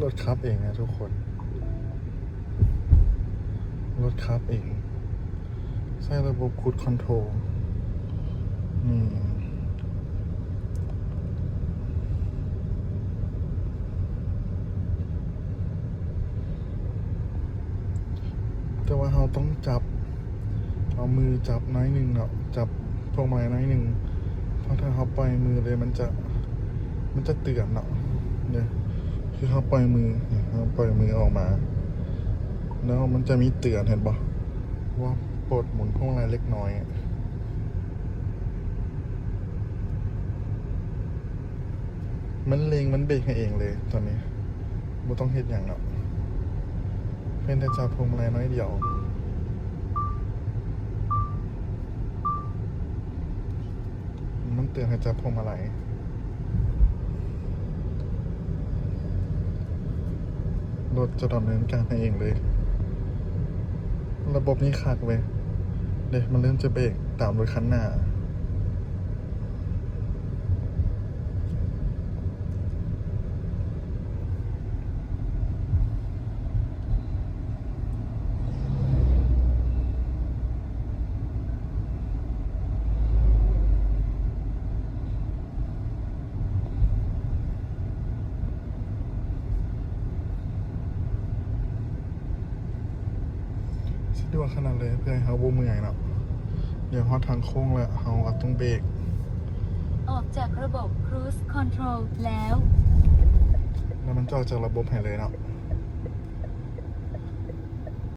รถขับเองนะทุกคนรถขับเองใช้ระบบครูซคอนโทรลนี่แต่ว่าเราต้องจับเอามือจับน้อยหนึ่งเนาะจับพวงมาลัยน้อยหนึ่งเพราะถ้าเขาปล่อยมือเลยมันจะเตือนเนาะเนี่ยคือเขาปล่อยมือเขาปล่อยมือออกมาแล้วมันจะมีเตือนเห็นปะว่าโปรดหมุนพวงมาลัยเล็กน้อยมันเล็งมันเบรกให้เองเลยตอนนี้ไม่ต้องเฮ็ดอย่างเนาะเพียงแต่จับพวงมาลัยน้อยเดียวมันเตือนให้จับพวงมาลัยรถจะดำเนินการให้เองเลยระบบนี้ขาดเว้ยเดี๋ยวมันเริ่มจะเบรกตามรถคันหน้าสะดวกขนาดเลยเพื่อให้เขาบ่เมื่อยเนาะเดี๋ยวฮอดทางโค้งแล้วเขาต้องเบรกออกจากระบบ Cruise Control แล้ว แล้วมันจะออกจากระบบให้เลยเนาะ